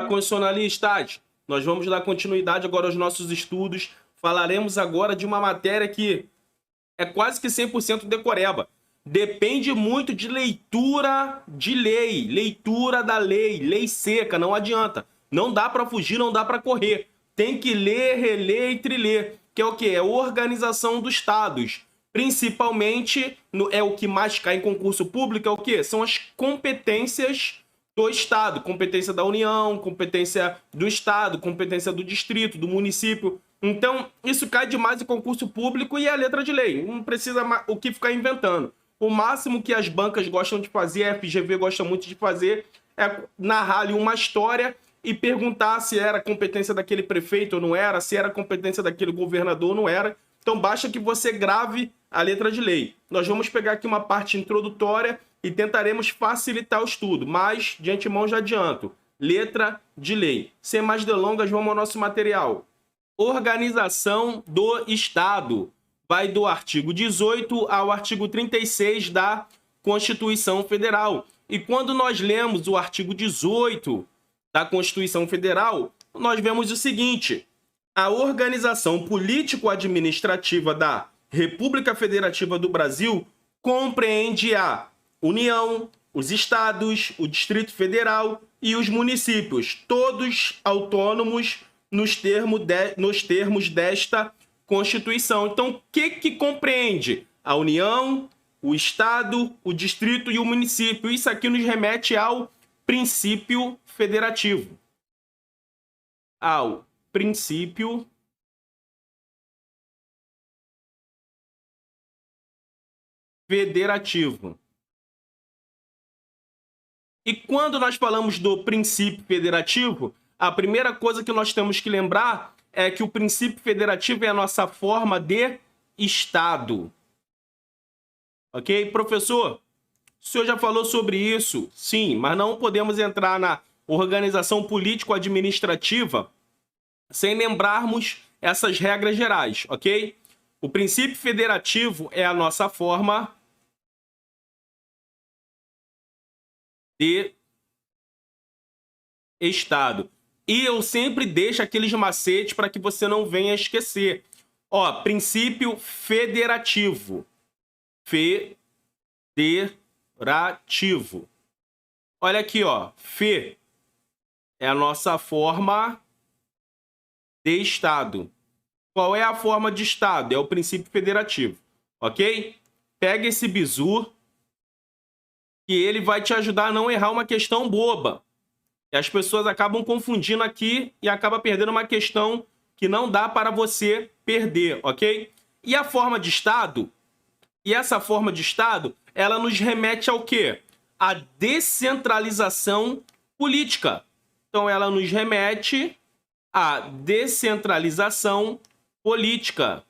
constitucionalistas, nós vamos dar continuidade agora aos nossos estudos. Falaremos agora de uma matéria que é quase que 100% decoreba. Depende muito de leitura de lei, leitura da lei, lei seca, não adianta. Não dá para fugir, não dá para correr. Tem que ler, reler e triler, que é o quê? É a organização dos estados. Principalmente, é o que mais cai em concurso público, é o quê? São as competências do estado. Competência da União, competência do estado, competência do distrito, do município. Então, isso cai demais em concurso público e é a letra de lei. Não precisa o que ficar inventando. O máximo que as bancas gostam de fazer, a FGV gosta muito de fazer, é narrar ali uma história e perguntar se era competência daquele prefeito ou não era, se era competência daquele governador ou não era. Então basta que você grave a letra de lei. Nós vamos pegar aqui uma parte introdutória e tentaremos facilitar o estudo, mas de antemão já adianto, letra de lei. Sem mais delongas, vamos ao nosso material. Organização do Estado. Vai do artigo 18 ao artigo 36 da Constituição Federal. E quando nós lemos o artigo 18 da Constituição Federal, nós vemos o seguinte: a organização político-administrativa da República Federativa do Brasil compreende a União, os estados, o Distrito Federal e os municípios, todos autônomos nos termos desta Constituição. Então, o que compreende? A União, o Estado, o Distrito e o município. Isso aqui nos remete ao princípio federativo. Ao princípio federativo. E quando nós falamos do princípio federativo, a primeira coisa que nós temos que lembrar é que o princípio federativo é a nossa forma de Estado. Ok? Professor, o senhor já falou sobre isso? Sim, mas não podemos entrar na organização político-administrativa sem lembrarmos essas regras gerais, ok? O princípio federativo é a nossa forma de Estado. E eu sempre deixo aqueles macetes para que você não venha esquecer. Ó, princípio federativo. Federativo. Olha aqui, ó. Fe é a nossa forma de Estado. Qual é a forma de Estado? É o princípio federativo. Ok? Pega esse bizu que ele vai te ajudar a não errar uma questão boba. E as pessoas acabam confundindo aqui e acabam perdendo uma questão que não dá para você perder, ok? E a forma de Estado, e essa forma de Estado, ela nos remete ao quê? A descentralização política. Então, ela nos remete à descentralização política.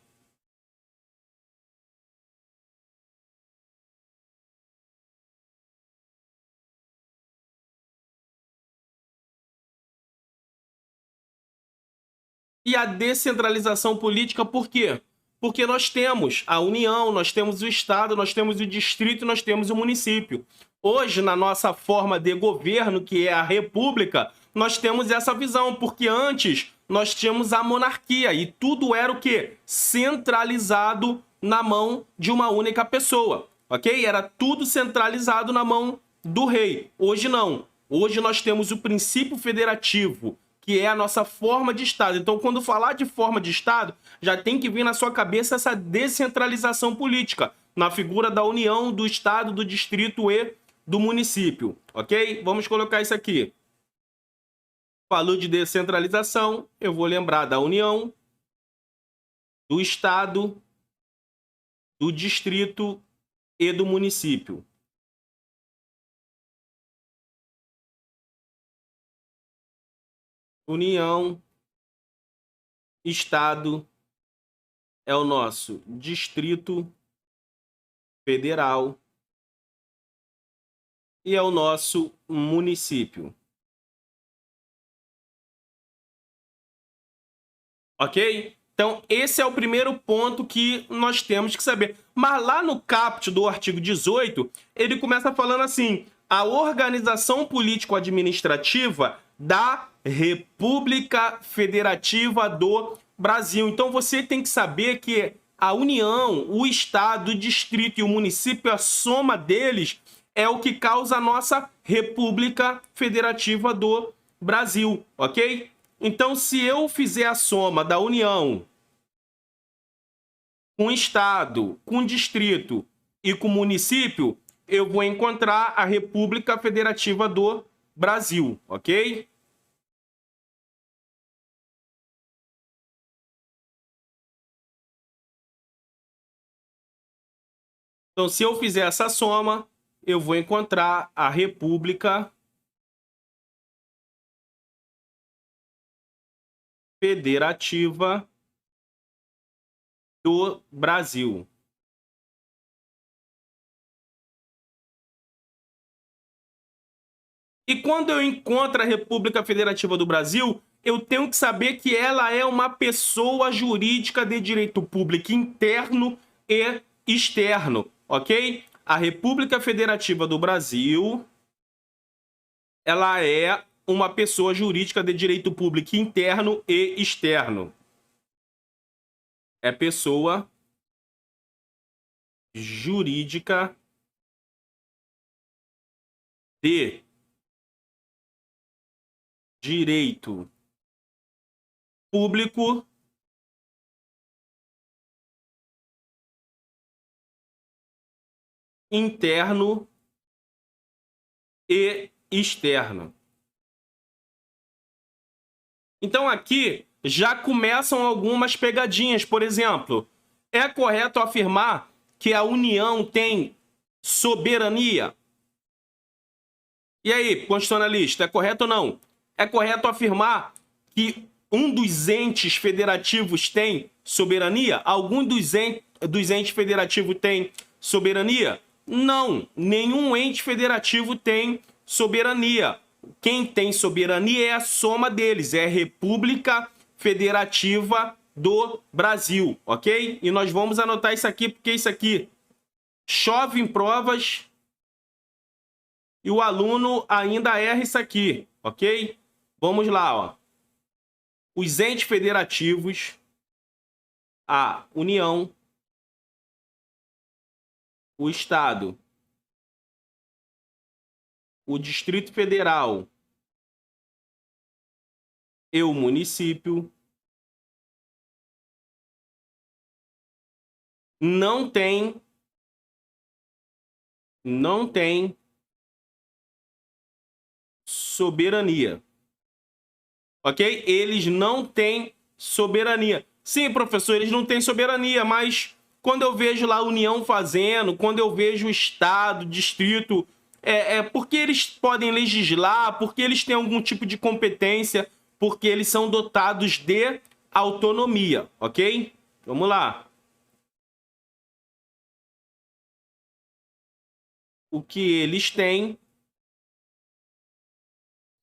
E a descentralização política, por quê? Porque nós temos a União, nós temos o Estado, nós temos o Distrito, nós temos o município. Hoje, na nossa forma de governo, que é a República, nós temos essa visão, porque antes nós tínhamos a monarquia e tudo era o quê? Centralizado na mão de uma única pessoa, ok? Era tudo centralizado na mão do rei. Hoje não. Hoje nós temos o princípio federativo, que é a nossa forma de Estado. Então, quando falar de forma de Estado, já tem que vir na sua cabeça essa descentralização política, na figura da União, do Estado, do Distrito e do município, ok? Vamos colocar isso aqui. Falou de descentralização, eu vou lembrar da União, do Estado, do Distrito e do município. União, Estado é o nosso Distrito Federal e é o nosso município. Ok? Então, esse é o primeiro ponto que nós temos que saber. Mas lá no caput do artigo 18, ele começa falando assim: a organização político-administrativa da República Federativa do Brasil. Então você tem que saber que a União, o Estado, o Distrito e o município, a soma deles é o que causa a nossa República Federativa do Brasil, ok? Então, se eu fizer a soma da União com o Estado, com o Distrito e com o município, eu vou encontrar a República Federativa do Brasil, ok? Então, se eu fizer essa soma, eu vou encontrar a República Federativa do Brasil. E quando eu encontro a República Federativa do Brasil, eu tenho que saber que ela é uma pessoa jurídica de direito público interno e externo, ok? A República Federativa do Brasil, ela é uma pessoa jurídica de direito público interno e externo. É pessoa jurídica de direito público interno e externo. Então aqui já começam algumas pegadinhas. Por exemplo, é correto afirmar que a União tem soberania? E aí, constitucionalista, é correto ou não? É correto afirmar que um dos entes federativos tem soberania? Algum dos entes federativos tem soberania? Não, nenhum ente federativo tem soberania. Quem tem soberania é a soma deles, é a República Federativa do Brasil, ok? E nós vamos anotar isso aqui, porque isso aqui chove em provas e o aluno ainda erra isso aqui, ok? Vamos lá, ó. Os entes federativos, a União, o Estado, o Distrito Federal e o município não tem soberania. Ok? Eles não têm soberania. Sim, professor, eles não têm soberania, mas quando eu vejo lá a União fazendo, quando eu vejo o Estado, Distrito, porque eles podem legislar, porque eles têm algum tipo de competência, porque eles são dotados de autonomia, ok? Vamos lá. O que eles têm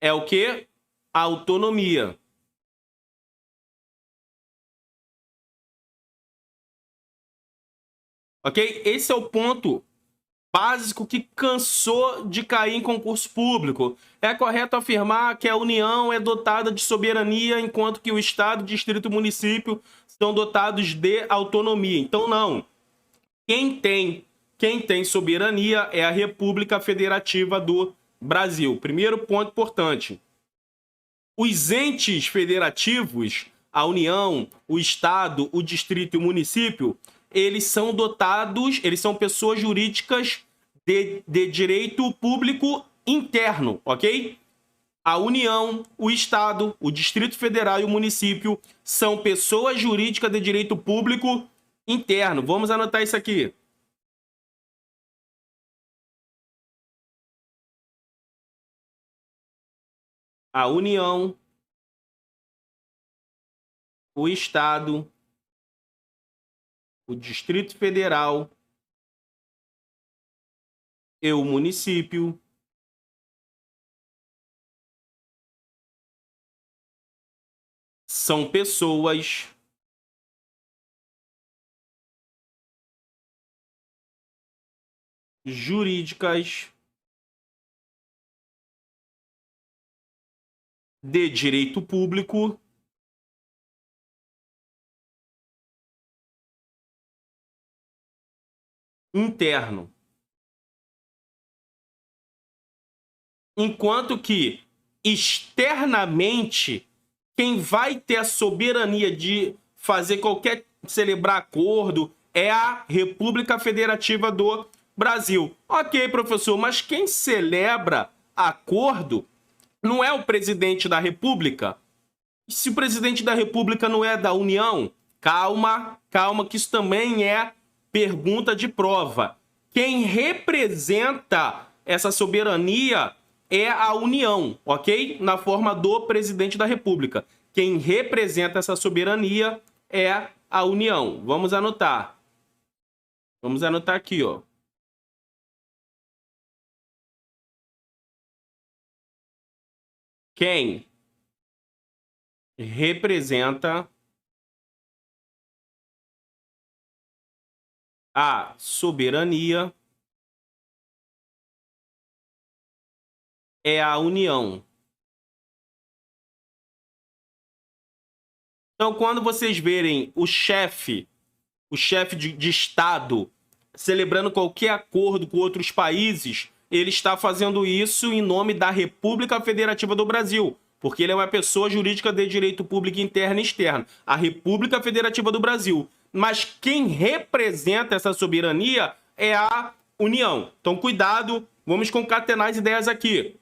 é o quê? Autonomia. Ok? Esse é o ponto básico que cansou de cair em concurso público. É correto afirmar que a União é dotada de soberania, enquanto que o Estado, Distrito e Município são dotados de autonomia. Então, não. Quem tem soberania é a República Federativa do Brasil. Primeiro ponto importante. Os entes federativos, a União, o Estado, o Distrito e o Município, eles são dotados, eles são pessoas jurídicas de direito público interno, ok? A União, o Estado, o Distrito Federal e o Município são pessoas jurídicas de direito público interno. Vamos anotar isso aqui. A União, o Estado, o Distrito Federal e o município são pessoas jurídicas de direito público interno. Enquanto que, externamente, quem vai ter a soberania de fazer celebrar acordo é a República Federativa do Brasil. Ok, professor, mas quem celebra acordo não é o presidente da República? Se o presidente da República não é da União, calma, calma, que isso também é pergunta de prova. Quem representa essa soberania é a União, ok? Na forma do presidente da República. Quem representa essa soberania é a União. Vamos anotar. Vamos anotar aqui, ó. Quem representa a soberania é a União. Então, quando vocês verem o chefe de Estado celebrando qualquer acordo com outros países, ele está fazendo isso em nome da República Federativa do Brasil, porque ele é uma pessoa jurídica de direito público interno e externo, a República Federativa do Brasil. Mas quem representa essa soberania é a União. Então, cuidado, vamos concatenar as ideias aqui.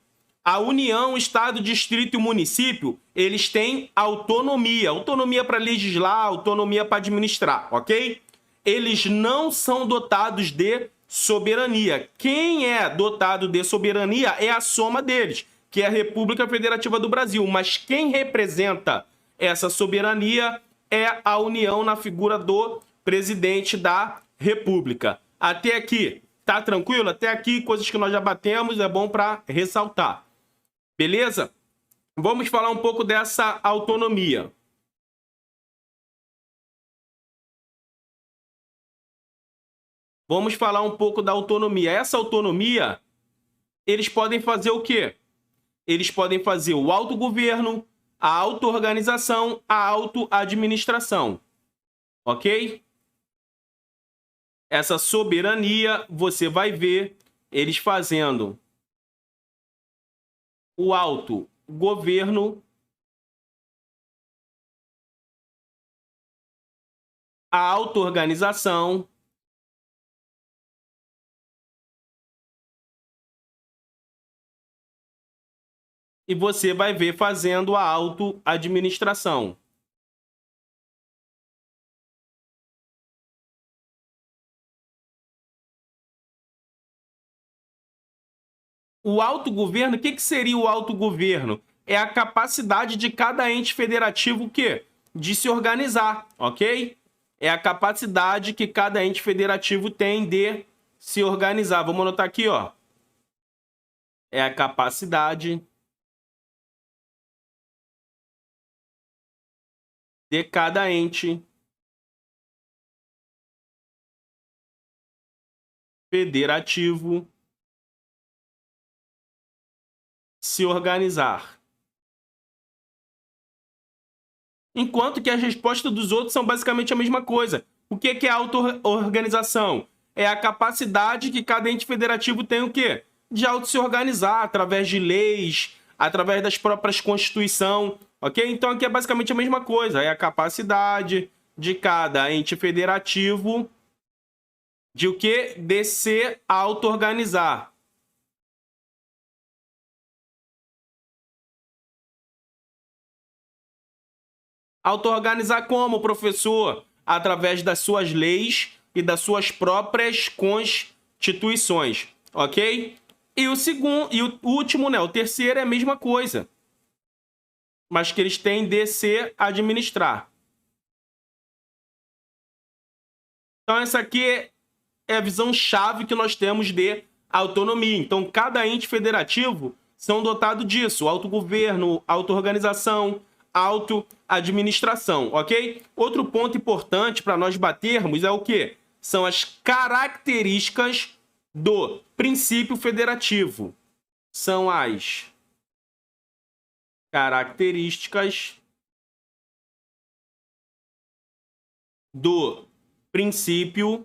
A União, Estado, Distrito e Município, eles têm autonomia. Autonomia para legislar, autonomia para administrar, ok? Eles não são dotados de soberania. Quem é dotado de soberania é a soma deles, que é a República Federativa do Brasil. Mas quem representa essa soberania é a União na figura do presidente da República. Até aqui, tá tranquilo? Até aqui, coisas que nós já batemos, é bom para ressaltar. Beleza? Vamos falar um pouco dessa autonomia. Vamos falar um pouco da autonomia. Essa autonomia, eles podem fazer o quê? Eles podem fazer o autogoverno, a auto-organização, a auto-administração. Ok? Essa soberania, você vai ver eles fazendo o autogoverno, a auto-organização, e você vai ver fazendo a auto-administração. O autogoverno, o que seria o autogoverno? É a capacidade de cada ente federativo o quê? De se organizar, ok? É a capacidade que cada ente federativo tem de se organizar. Vamos anotar aqui, ó. É a capacidade de cada ente federativo se organizar. Enquanto que as respostas dos outros são basicamente a mesma coisa. O que é auto-organização? É a capacidade que cada ente federativo tem o quê? De auto-se organizar através de leis, através das próprias constituições, ok? Então aqui é basicamente a mesma coisa. É a capacidade de cada ente federativo de o quê? De se auto-organizar. Auto-organizar como, professor? Através das suas leis e das suas próprias constituições, ok? E o segundo, e o último, né? O terceiro é a mesma coisa, mas que eles têm de se administrar. Então essa aqui é a visão chave que nós temos de autonomia. Então cada ente federativo são dotados disso: autogoverno, auto-organização, auto-administração, ok? Outro ponto importante para nós batermos é o quê? São as características do princípio federativo. São as Características do princípio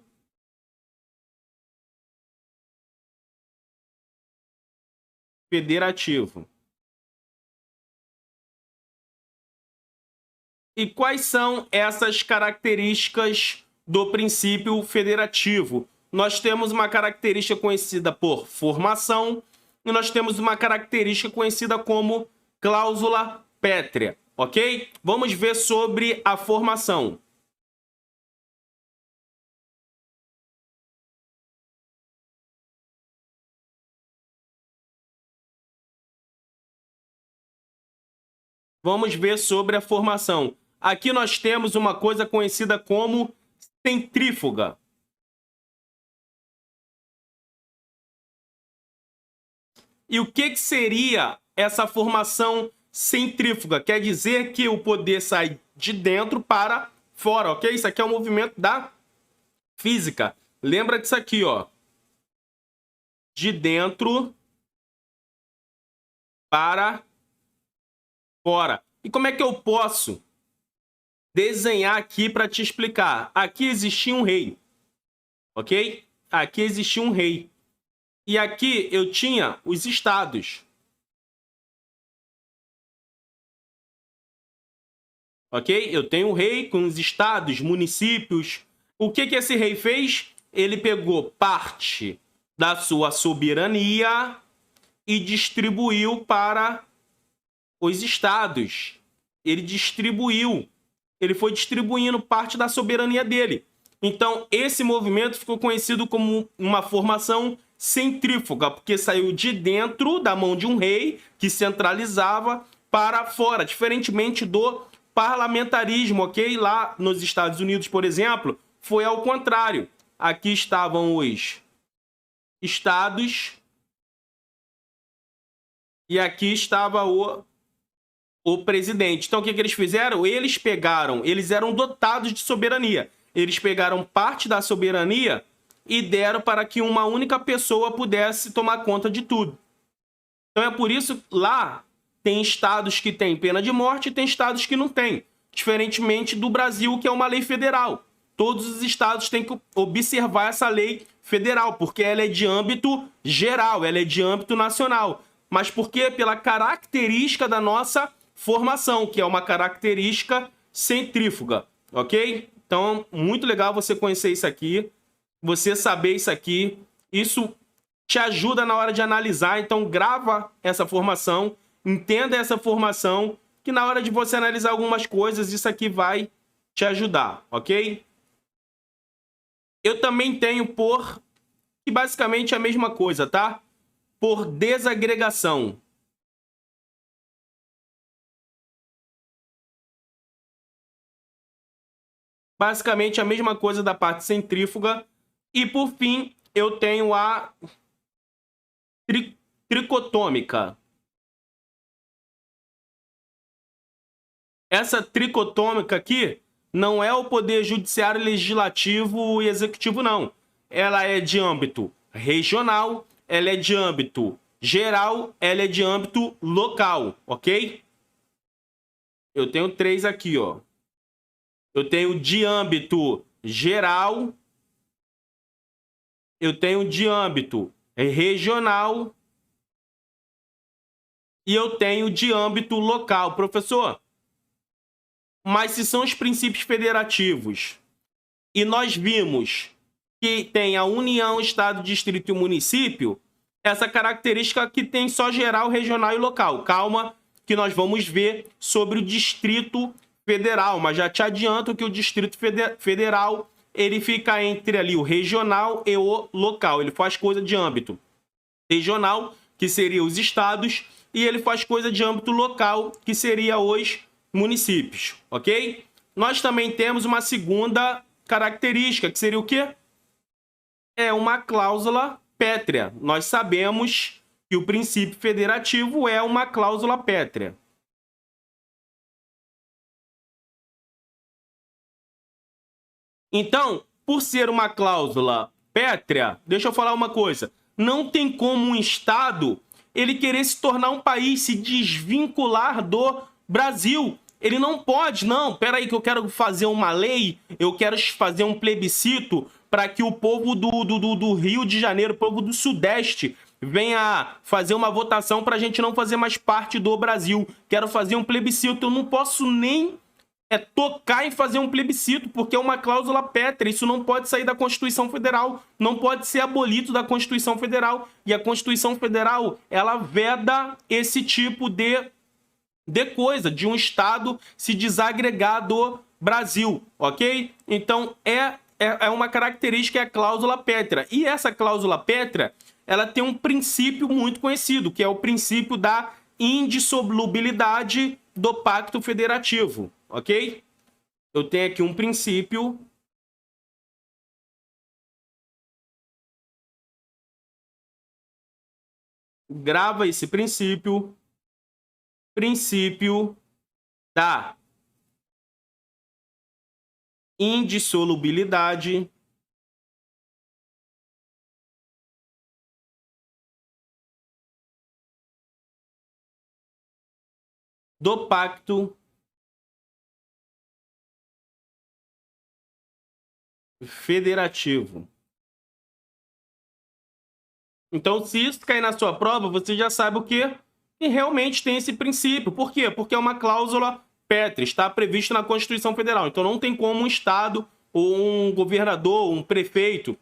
federativo. E quais são essas características do princípio federativo? Nós temos uma característica conhecida por formação e nós temos uma característica conhecida como cláusula pétrea, ok? Vamos ver sobre a formação. Vamos ver sobre a formação. Aqui nós temos uma coisa conhecida como centrífuga. E o que seria essa formação centrífuga? Quer dizer que o poder sai de dentro para fora, ok? Isso aqui é um movimento da física. Lembra disso aqui, ó. De dentro para fora. E como é que eu posso desenhar aqui para te explicar? Aqui existia um rei, ok? Aqui existia um rei. E aqui eu tinha os estados. Ok? Eu tenho um rei com os estados, municípios. O que esse rei fez? Ele pegou parte da sua soberania e distribuiu para os estados. Ele distribuiu. Ele foi distribuindo parte da soberania dele. Então, esse movimento ficou conhecido como uma formação centrífuga, porque saiu de dentro da mão de um rei que centralizava para fora, diferentemente do parlamentarismo, ok? Lá nos Estados Unidos, por exemplo, foi ao contrário. Aqui estavam os estados e aqui estava o presidente. Então, o que eles fizeram? Eles eram dotados de soberania. Eles pegaram parte da soberania e deram para que uma única pessoa pudesse tomar conta de tudo. Então é por isso lá tem estados que têm pena de morte e tem estados que não têm. Diferentemente do Brasil, que é uma lei federal. Todos os estados têm que observar essa lei federal, porque ela é de âmbito geral, ela é de âmbito nacional. Mas por quê? Pela característica da nossa formação, que é uma característica centrífuga, ok? Então, muito legal você conhecer isso aqui, você saber isso aqui. Isso te ajuda na hora de analisar, então grava essa formação, entenda essa formação, que na hora de você analisar algumas coisas, isso aqui vai te ajudar, ok? Eu também tenho por, que basicamente é a mesma coisa, tá? Por desagregação. Basicamente a mesma coisa da parte centrífuga. E por fim, eu tenho a tricotômica. Essa tricotômica aqui não é o poder judiciário, legislativo e executivo, não. Ela é de âmbito regional, ela é de âmbito geral, ela é de âmbito local, ok? Eu tenho três aqui, ó. Eu tenho de âmbito geral, eu tenho de âmbito regional e eu tenho de âmbito local. Professor, mas se são os princípios federativos e nós vimos que tem a União, Estado, Distrito e Município, essa característica aqui tem só geral, regional e local. Calma que nós vamos ver sobre o Distrito Federal, mas já te adianto que o Distrito Federal ele fica entre ali o regional e o local. Ele faz coisa de âmbito regional, que seria os estados, e ele faz coisa de âmbito local, que seria os municípios, ok? Nós também temos uma segunda característica, que seria o quê? É uma cláusula pétrea. Nós sabemos que o princípio federativo é uma cláusula pétrea. Então, por ser uma cláusula pétrea, deixa eu falar uma coisa. Não tem como um Estado ele querer se tornar um país, se desvincular do Brasil. Ele não pode, não, peraí que eu quero fazer uma lei, eu quero fazer um plebiscito para que o povo do Rio de Janeiro, o povo do Sudeste, venha fazer uma votação para a gente não fazer mais parte do Brasil. Quero fazer um plebiscito, eu não posso nem tocar em fazer um plebiscito, porque é uma cláusula pétrea, isso não pode sair da Constituição Federal, não pode ser abolido da Constituição Federal, e a Constituição Federal, ela veda esse tipo de coisa, de um Estado se desagregar do Brasil, ok? Então, é uma característica, é a cláusula pétrea. E essa cláusula pétrea, ela tem um princípio muito conhecido, que é o princípio da indissolubilidade do Pacto Federativo, ok? Eu tenho aqui um princípio. Grava esse princípio. Princípio da indissolubilidade do Pacto Federativo. Então, se isso cair na sua prova, você já sabe o quê? E realmente tem esse princípio. Por quê? Porque é uma cláusula pétrea, está previsto na Constituição Federal. Então não tem como um Estado ou um governador, um prefeito,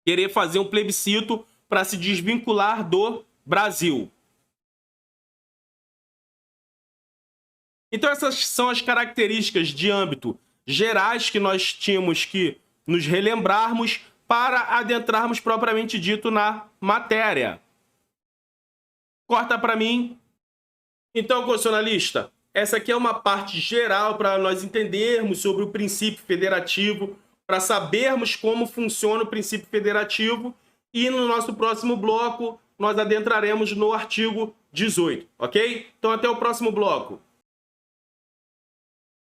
querer fazer um plebiscito para se desvincular do Brasil. Então essas são as características de âmbito gerais que nós tínhamos que nos relembrarmos para adentrarmos propriamente dito na matéria. Corta para mim. Então, constitucionalista, essa aqui é uma parte geral para nós entendermos sobre o princípio federativo, para sabermos como funciona o princípio federativo, e no nosso próximo bloco nós adentraremos no artigo 18, ok? Então, até o próximo bloco.